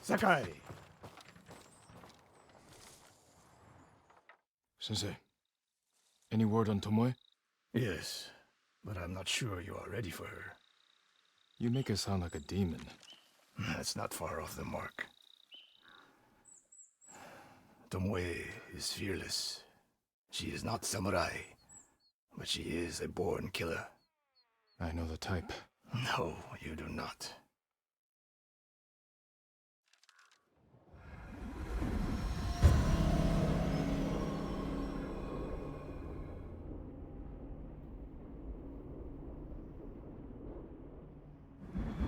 Sakai! Sensei, any word on Tomoe? Yes, but I'm not sure you are ready for her. You make her sound like a demon. That's not far off the mark. Tomoe is fearless. She is not samurai, but she is a born killer. I know the type. No, you do not.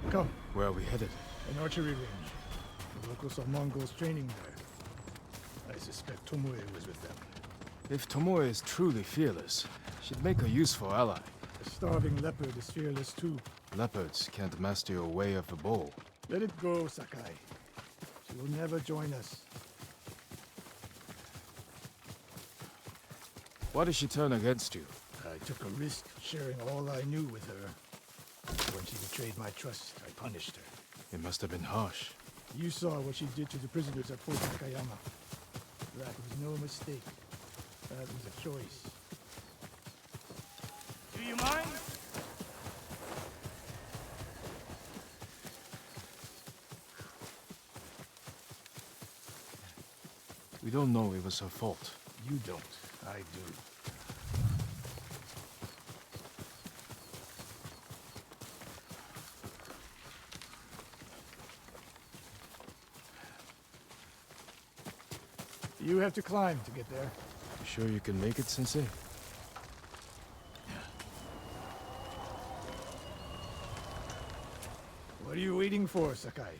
Come. Where are we headed? An archery range. The locals saw Mongols training there. I suspect Tomoe was with them. If Tomoe is truly fearless, she'd make a useful ally. The starving leopard is fearless too. Leopards can't master your way of the bow. Let it go, Sakai. She will never join us. Why did she turn against you? I took a risk sharing all I knew with her. When she betrayed my trust, I punished her. It must have been harsh. You saw what she did to the prisoners at Fort Nakayama. That was no mistake. That was a choice. Do you mind? We don't know it was her fault. You don't. I do. You have to climb to get there. You sure you can make it, Sensei? What are you waiting for, Sakai?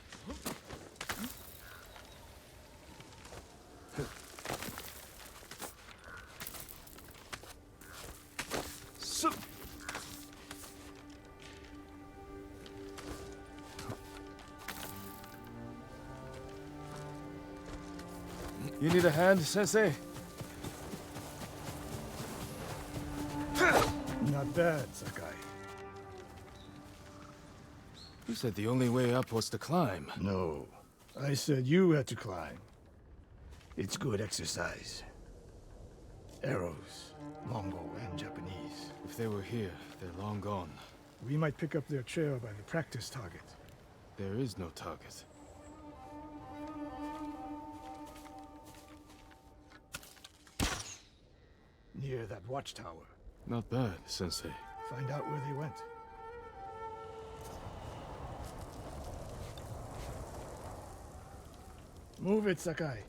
You need a hand, Sensei? Not bad, Sakai. You said the only way up was to climb. No. I said you had to climb. It's good exercise. Arrows, Mongol and Japanese. If they were here, they're long gone. We might pick up their trail by the practice target. There is no target. Near that watchtower. Not bad, Sensei. Find out where they went. Move it, Sakai.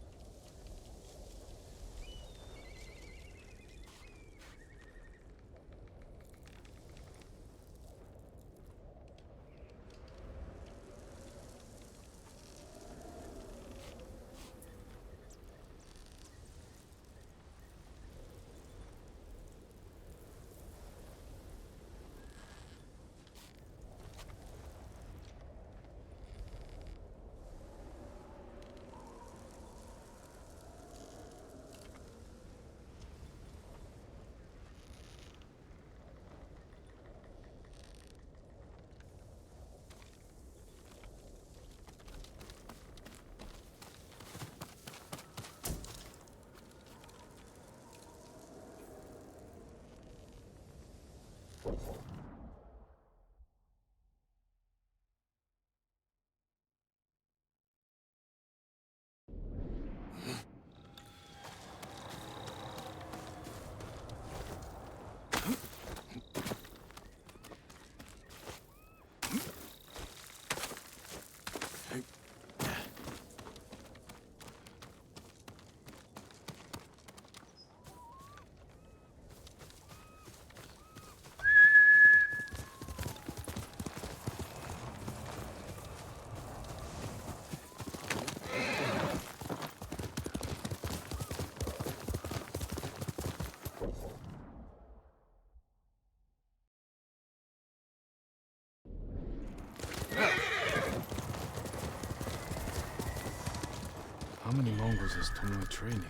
How many Mongols is Tomoe training?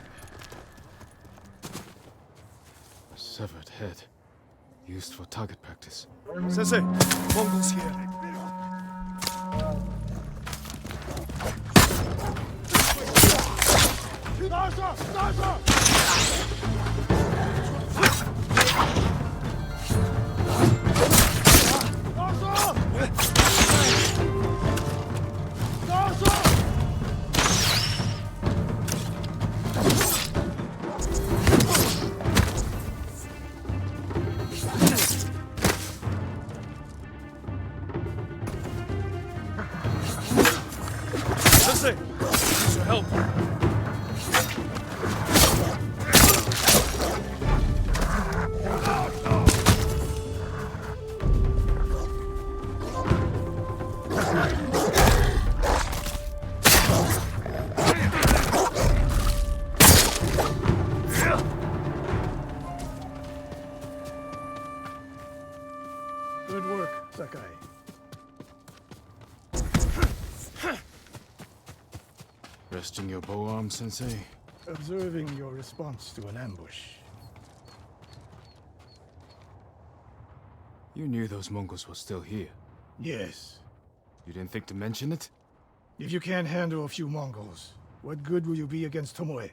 A severed head. Used for target practice. Sensei! Mongols here! Sensei! Need your help! Good work, Sakai. Resting your bow arm, Sensei? Observing your response to an ambush. You knew those Mongols were still here. Yes. You didn't think to mention it? If you can't handle a few Mongols, what good will you be against Tomoe?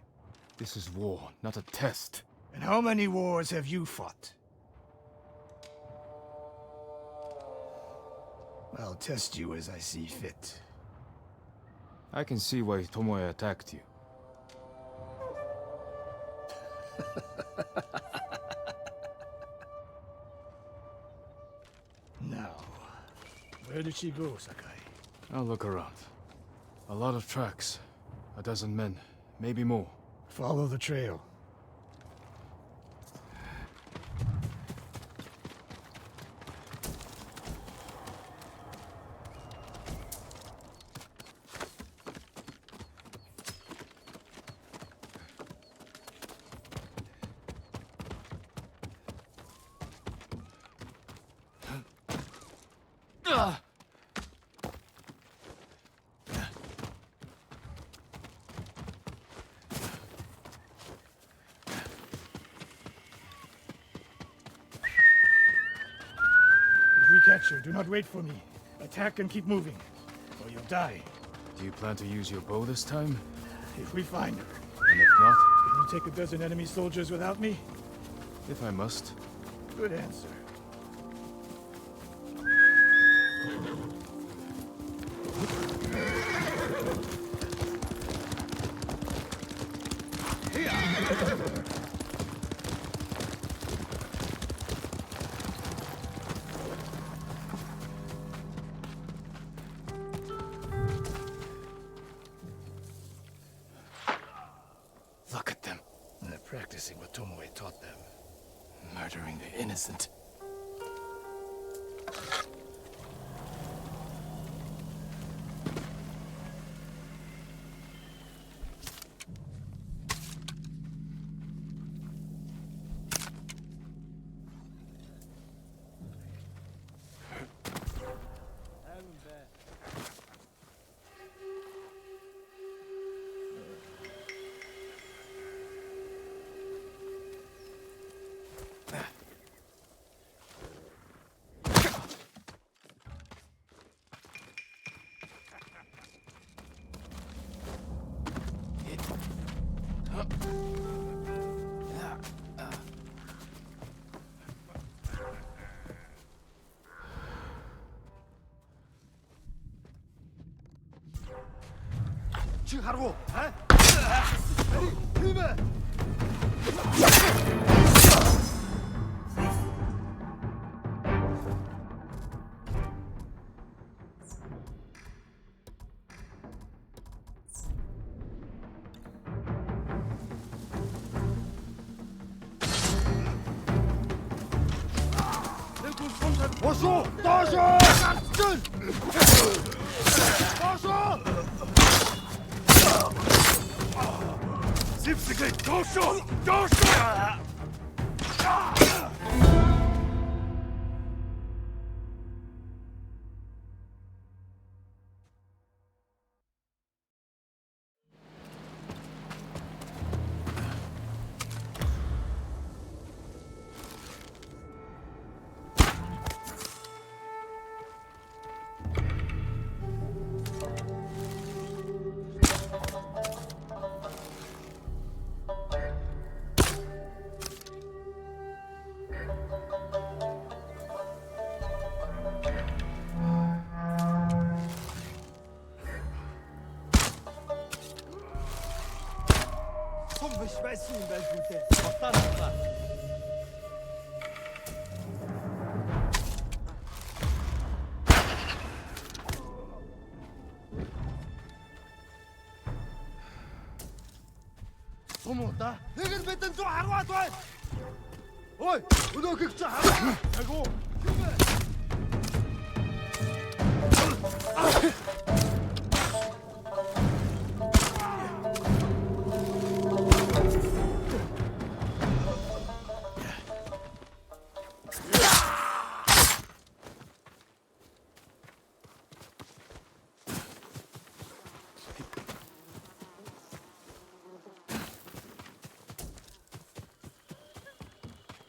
This is war, not a test. And how many wars have you fought? I'll test you as I see fit. I can see why Tomoe attacked you. Now, where did she go, Sakai? I'll look around. A lot of tracks. A dozen men, maybe more. Follow the trail. If we catch her, do not wait for me. Attack and keep moving, or you'll die. Do you plan to use your bow this time? If we find her, And if not, can you take a dozen enemy soldiers without me? if I must. Good answer. Look at them, They're practicing what Tomoe taught them. murdering the innocent.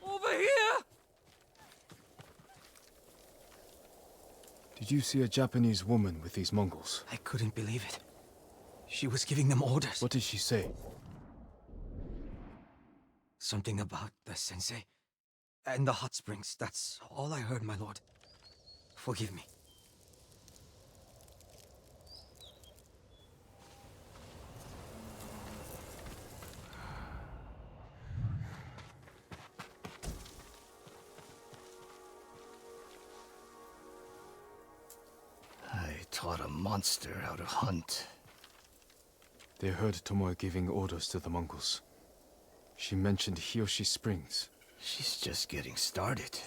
Over here! Did you see a Japanese woman with these Mongols? I couldn't believe it. She was giving them orders. What did she say? Something about the sensei and the hot springs. That's all I heard, my lord. Forgive me. I taught a monster how to hunt. They heard Tomoe giving orders to the Mongols. She mentioned Hiyoshi Springs. She's just getting started.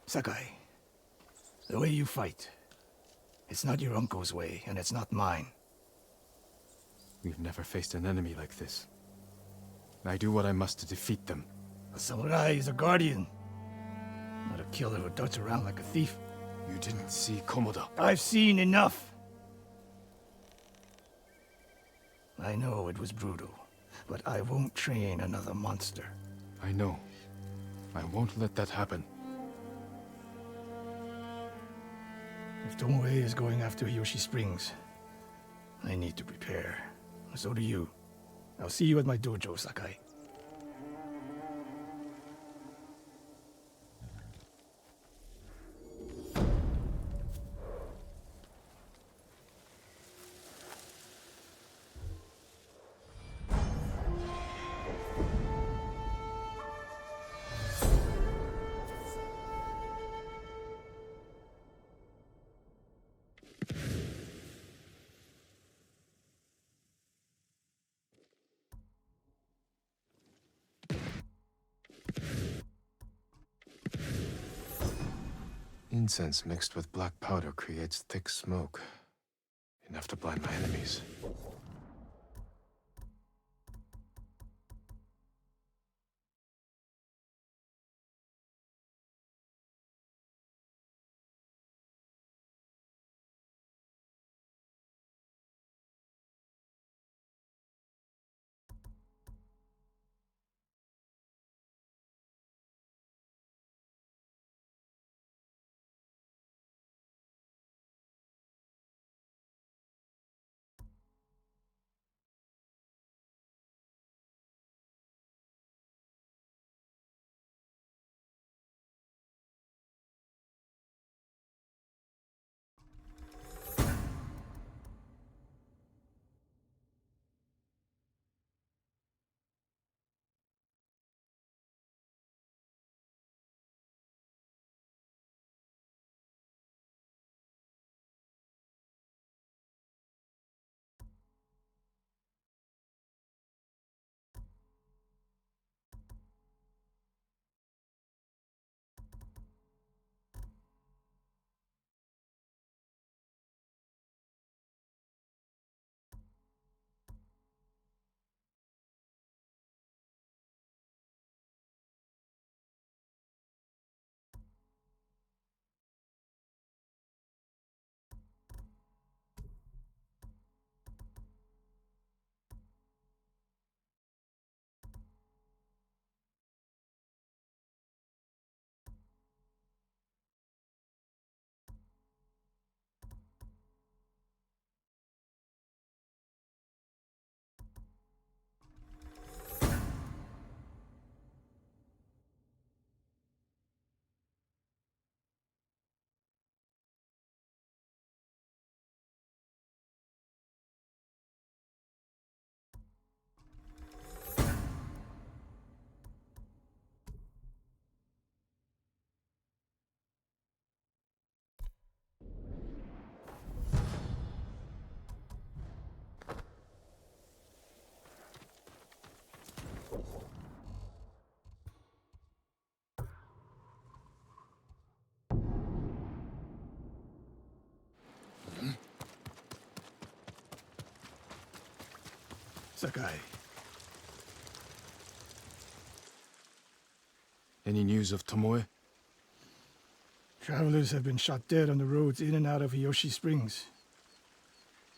Sakai, the way you fight, it's not your uncle's way, and it's not mine. We've never faced an enemy like this. I do what I must to defeat them. A samurai is a guardian, not a killer who darts around like a thief. You didn't see Komoda. I've seen enough. I know it was brutal, but I won't train another monster. I know. I won't let that happen. If Tomoe is going after Hiyoshi Springs, I need to prepare. So do you. I'll see you at my dojo, Sakai. Incense mixed with black powder creates thick smoke. Enough to blind my enemies. Sakai. Any news of Tomoe? Travelers have been shot dead on the roads in and out of Hiyoshi Springs.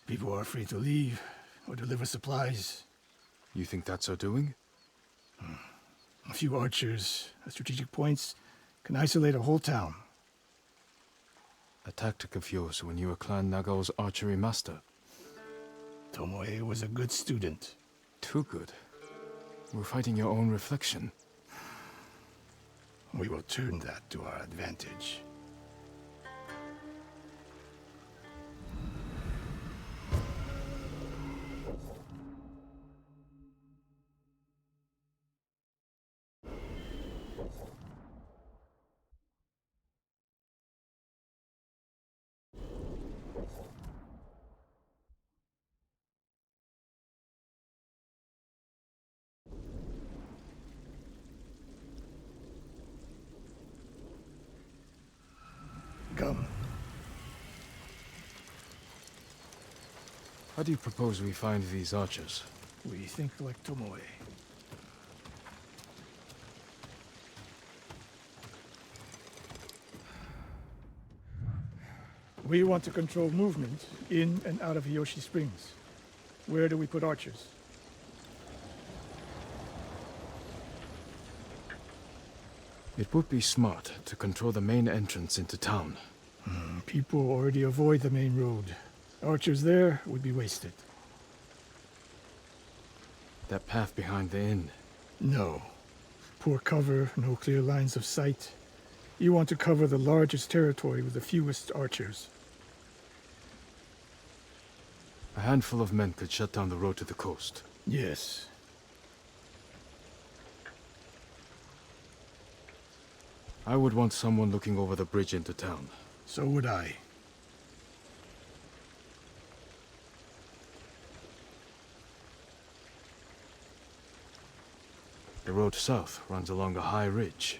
People are free to leave or deliver supplies. You think that's her doing? A few archers at strategic points can isolate a whole town. A tactic of yours when you were Clan Nagao's archery master. Tomoe was a good student. Too good. We're fighting your own reflection. We will turn that to our advantage. Come. How do you propose we find these archers? We think like Tomoe. We want to control movement in and out of Hiyoshi Springs. Where do we put archers? It would be smart to control the main entrance into town. People already avoid the main road. Archers there would be wasted. That path behind the inn. No. Poor cover, no clear lines of sight. You want to cover the largest territory with the fewest archers. A handful of men could shut down the road to the coast. Yes. I would want someone looking over the bridge into town. So would I. The road south runs along a high ridge.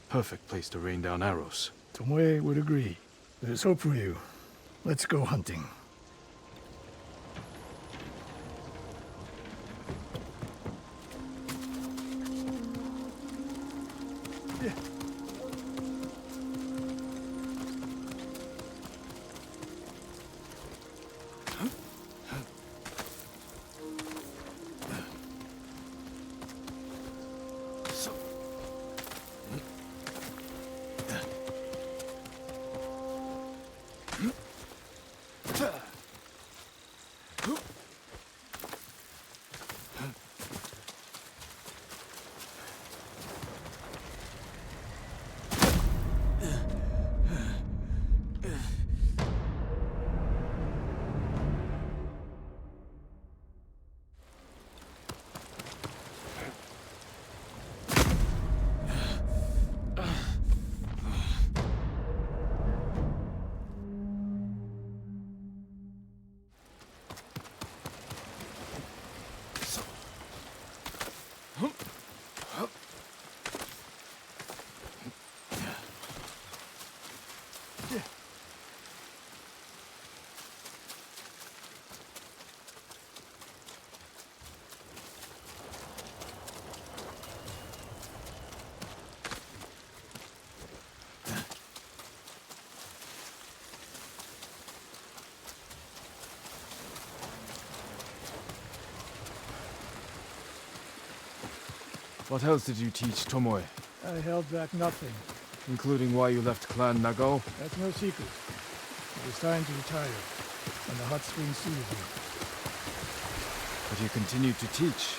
Perfect place to rain down arrows. Tomoe would agree. There's hope for you. Let's go hunting. What else did you teach Tomoe? I held back nothing. Including why you left Clan Nagao? That's no secret. It was time to retire, and the hot springs suited me. But you continued to teach.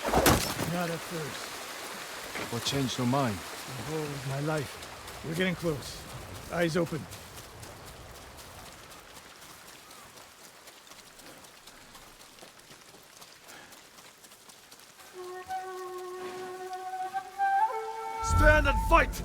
Not at first. What changed your mind? The whole of my life. We're getting close. Eyes open. Stand and fight!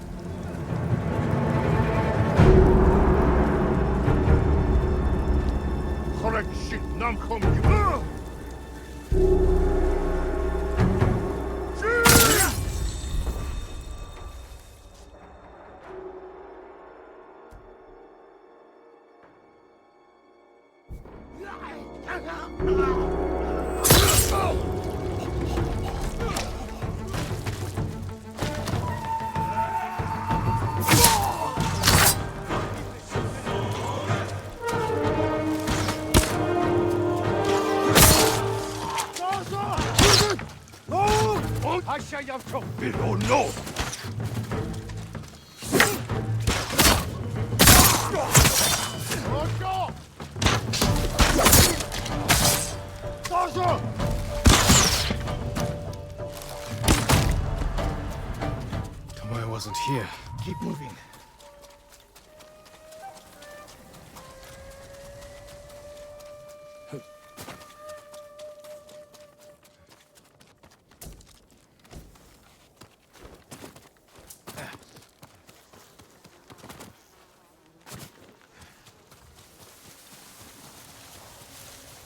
Tomoe wasn't here. Keep moving.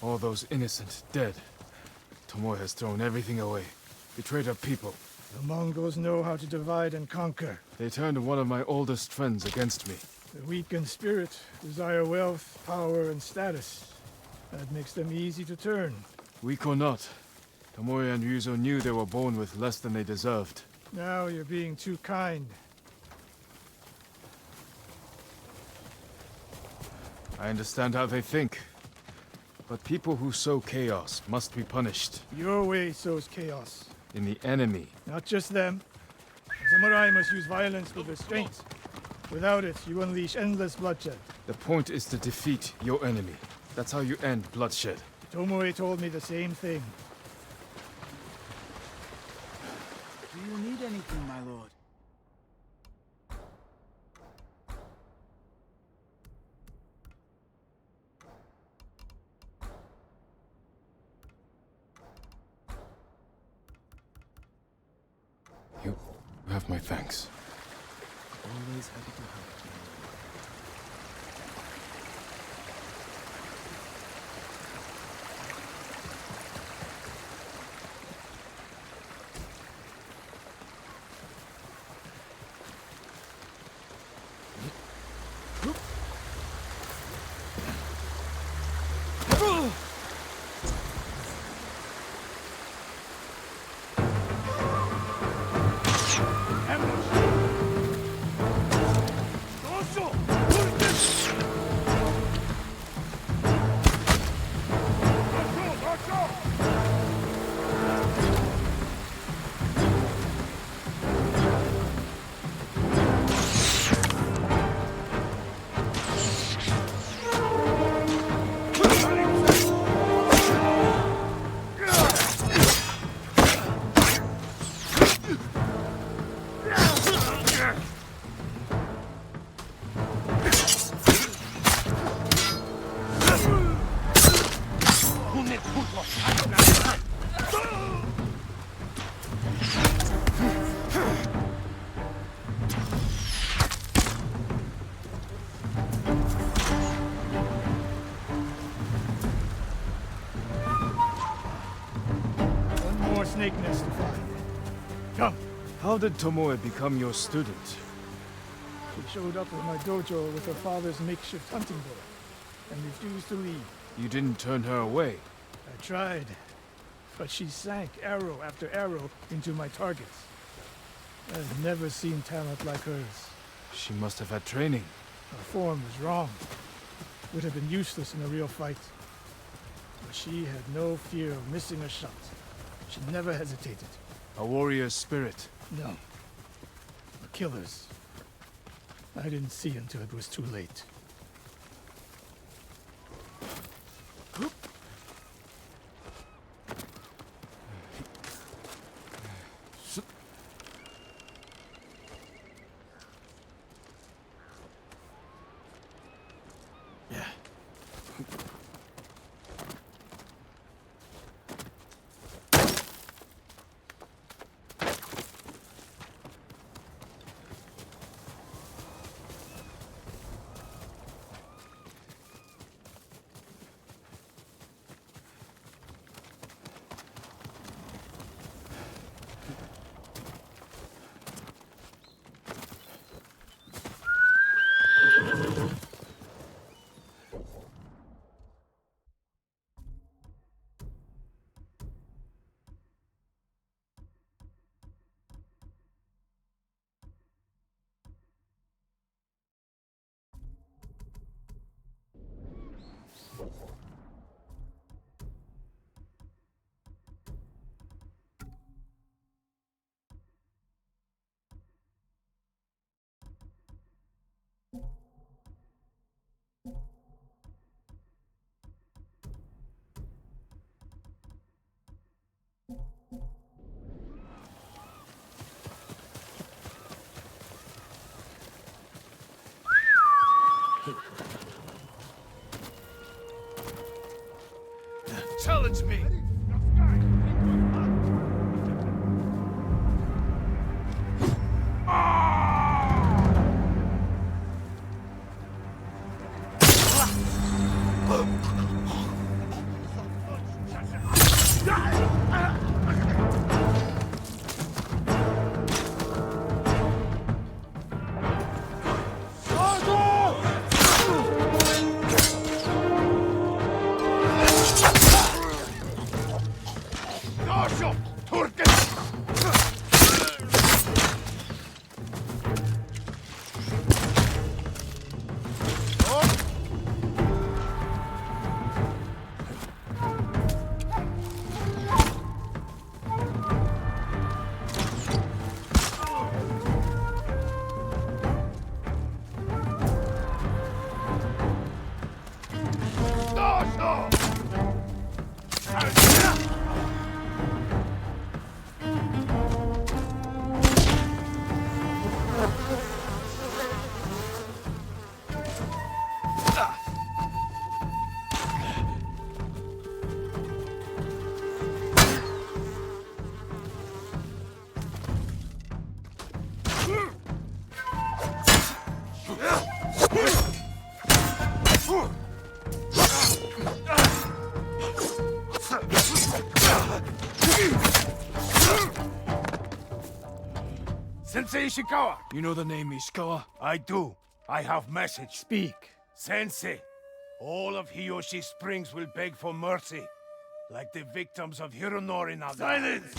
All those innocent dead. Tomoe has thrown everything away. Betrayed her people. The Mongols know how to divide and conquer. They turned one of my oldest friends against me. The weak in spirit desire wealth, power, and status. That makes them easy to turn. Weak or not, Tomoe and Ryuzo knew they were born with less than they deserved. Now you're being too kind. I understand how they think. But people who sow chaos must be punished. Your way sows chaos. In the enemy. Not just them. Samurai must use violence with restraint. Without it, you unleash endless bloodshed. The point is to defeat your enemy. That's how you end bloodshed. Tomoe told me the same thing. Do you need anything, my lord? You have my thanks. Always happy to help. Snake nest to find. Come. How did Tomoe become your student? She showed up at my dojo with her father's makeshift hunting bow and refused to leave. You didn't turn her away. I tried, but she sank arrow after arrow into my targets. I've never seen talent like hers. She must have had training. Her form was wrong. Would have been useless in a real fight. But she had no fear of missing a shot. She never hesitated. A warrior's spirit. No. The killers. I didn't see until it was too late. Sensei Ishikawa! You know the name Ishikawa? I do. I have message. Speak. Sensei, all of Hiyoshi Springs will beg for mercy, like the victims of Hironori Naga. Silence!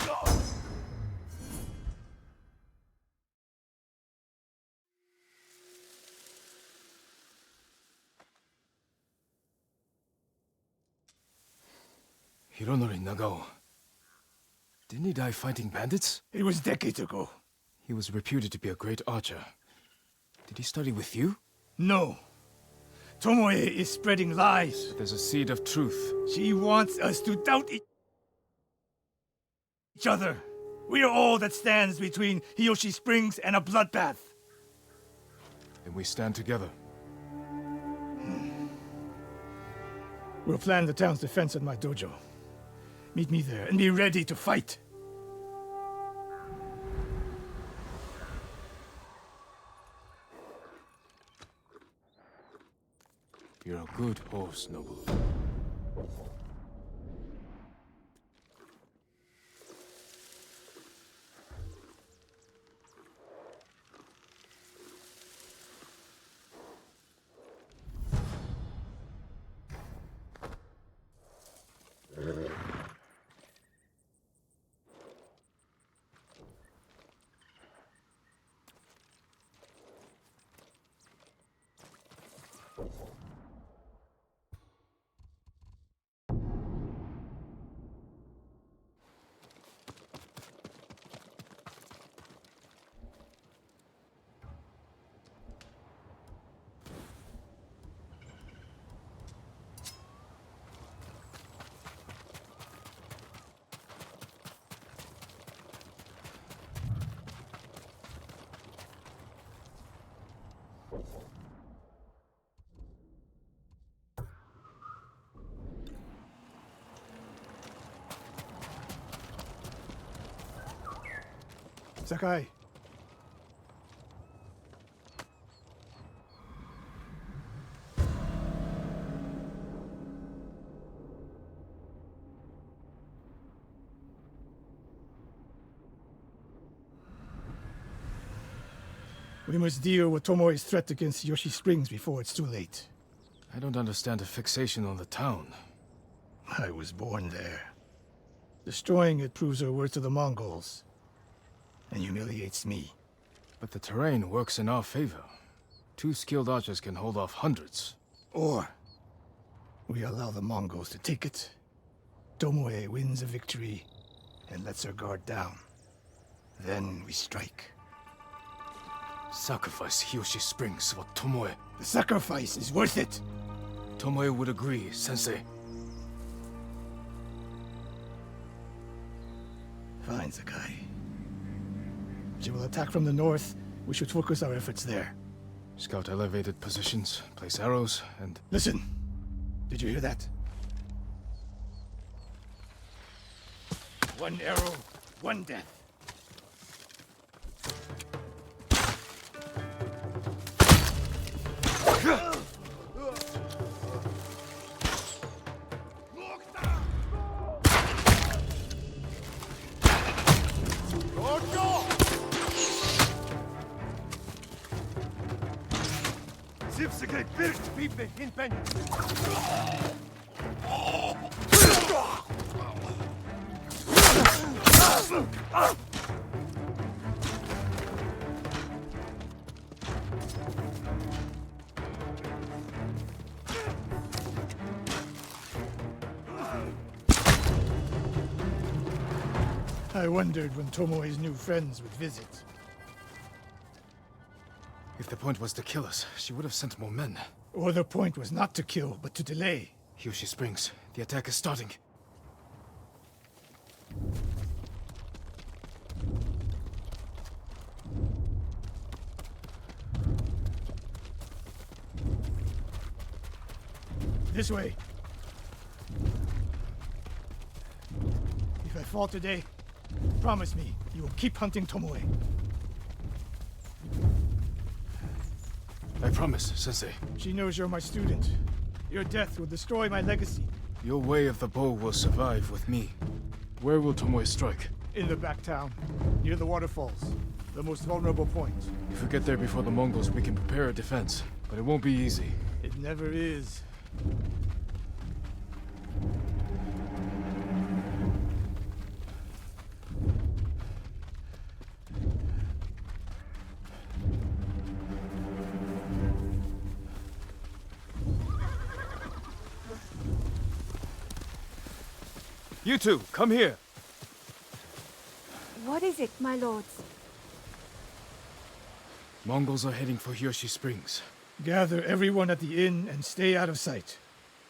Hironori Nagao. Didn't he die fighting bandits? It was decades ago. He was reputed to be a great archer. Did he study with you? No. Tomoe is spreading lies. There's a seed of truth. She wants us to doubt each other. We are all that stands between Hiyoshi Springs and a bloodbath. Then we stand together. We'll plan the town's defense at my dojo. Meet me there and be ready to fight. You're a good horse, Nobu. Sakai. We must deal with Tomoe's threat against Hiyoshi Springs before it's too late. I don't understand the fixation on the town. I was born there. Destroying it proves her worth to the Mongols, and humiliates me. But the terrain works in our favor. 2 skilled archers can hold off hundreds. Or we allow the Mongols to take it. Tomoe wins a victory and lets her guard down. Then we strike. Sacrifice Hiyoshi Springs for Tomoe. The sacrifice is worth it. Tomoe would agree, Sensei. Fine, Sakai. She will attack from the north. We should focus our efforts there. Scout elevated positions, place arrows, and... Listen! Did you hear that? One arrow, one death. I wondered when Tomoe's new friends would visit. If the point was to kill us, she would have sent more men. Or the point was not to kill, but to delay. Hiyoshi Springs, the attack is starting. This way. If I fall today, promise me you will keep hunting Tomoe. I promise, Sensei. She knows you're my student. Your death will destroy my legacy. Your way of the bow will survive with me. Where will Tomoe strike? In the back town, near the waterfalls. The most vulnerable point. If we get there before the Mongols, we can prepare a defense. But it won't be easy. It never is. You two, come here. What is it, my lords? Mongols are heading for Hiyoshi Springs. Gather everyone at the inn and stay out of sight.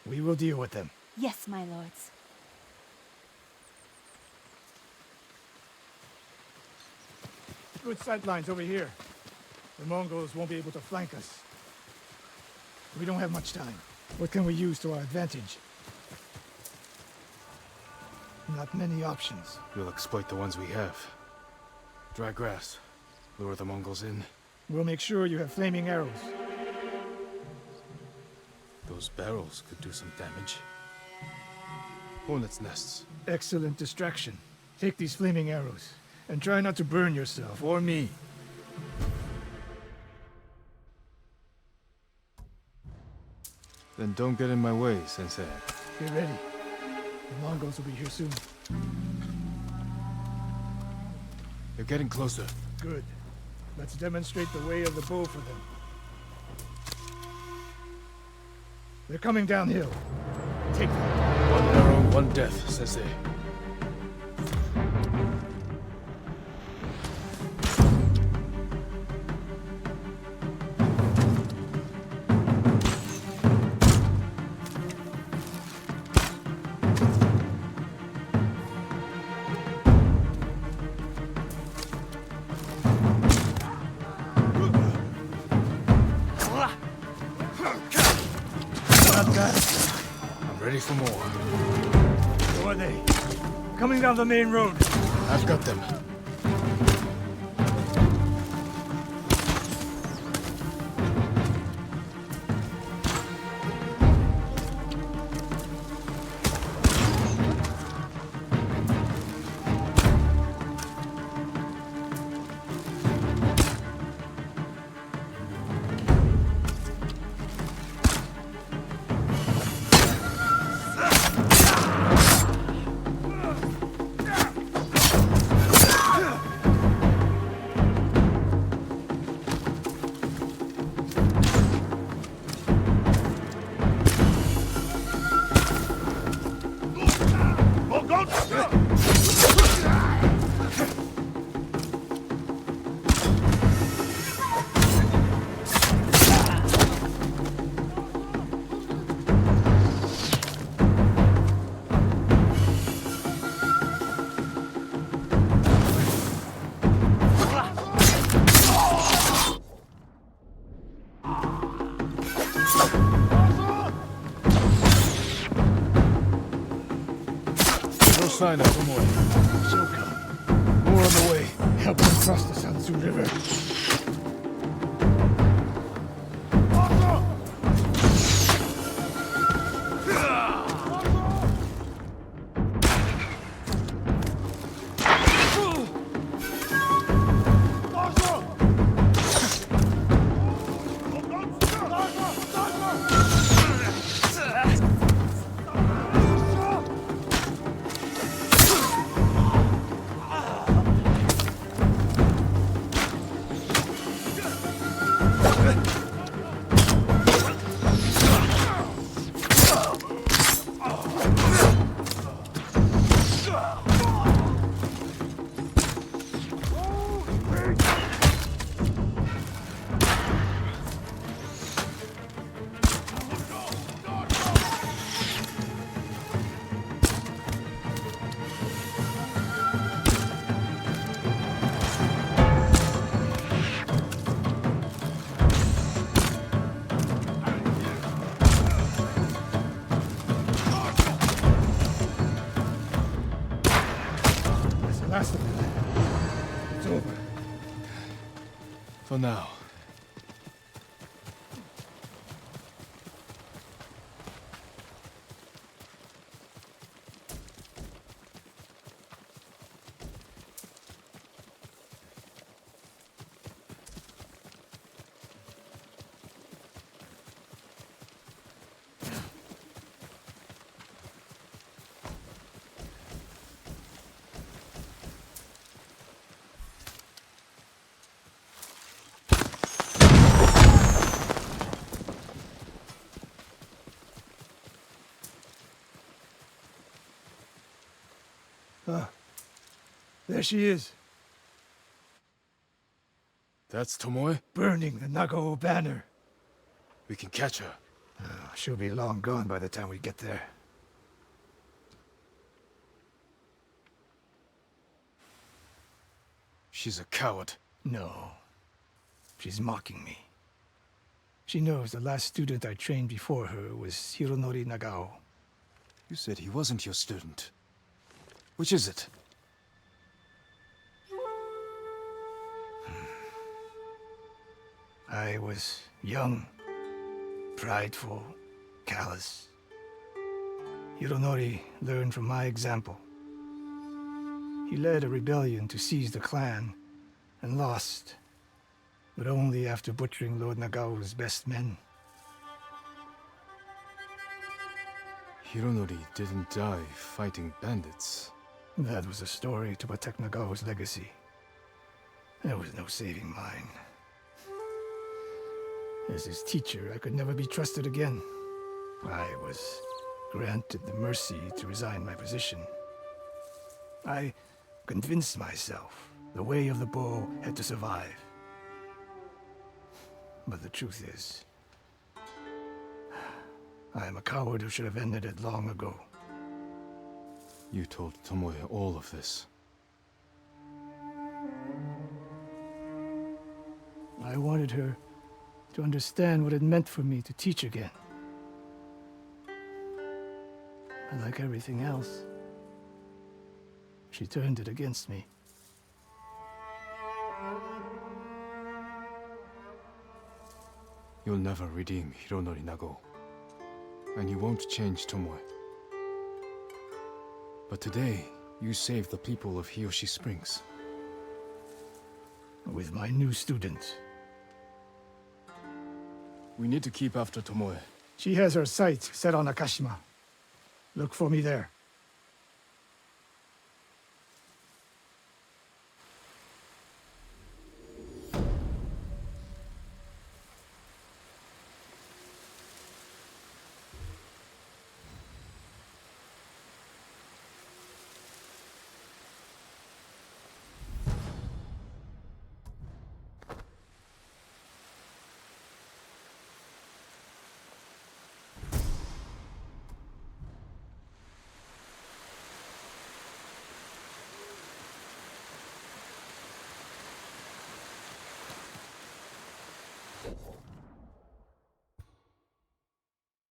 We will deal with them. Yes, my lords. Good sight lines over here. The Mongols won't be able to flank us. We don't have much time. What can we use to our advantage? Not many options. We'll exploit the ones we have. Dry grass. Lure the Mongols in. We'll make sure you have flaming arrows. Those barrels could do some damage. Hornets' nests. Excellent distraction. Take these flaming arrows, and try not to burn yourself or me. Then don't get in my way, Sensei. Get ready. The Mongols will be here soon. They're getting closer. Good. Let's demonstrate the way of the bow for them. They're coming downhill. Take them. One arrow, one death, Sensei. Not bad. I'm ready for more. Who are they? Coming down the main road. I've got them. No sign of Tomoe. She'll come. More on the way. Help them cross the Sansu River. Last of them. It's over. For now. There she is, That's Tomoe? burning the Nagao banner. We can catch her. She'll be long gone by the time we get there. She's a coward. No. She's mocking me. She knows the last student I trained before her was Hironori Nagao. You said he wasn't your student. Which is it? I was young, prideful, callous. Hironori learned from my example. He led a rebellion to seize the clan, and lost, but only after butchering Lord Nagao's best men. Hironori didn't die fighting bandits. That was a story to protect Nagao's legacy. There was no saving mine. As his teacher, I could never be trusted again. I was granted the mercy to resign my position. I convinced myself the way of the bow had to survive. But the truth is, I am a coward who should have ended it long ago. You told Tomoe all of this. I wanted her to understand what it meant for me to teach again. But like everything else, she turned it against me. You'll never redeem Hironori Nagao. And you won't change Tomoe. But today, you saved the people of Hiyoshi Springs. With my new student. We need to keep after Tomoe. She has her sights set on Akashima. Look for me there.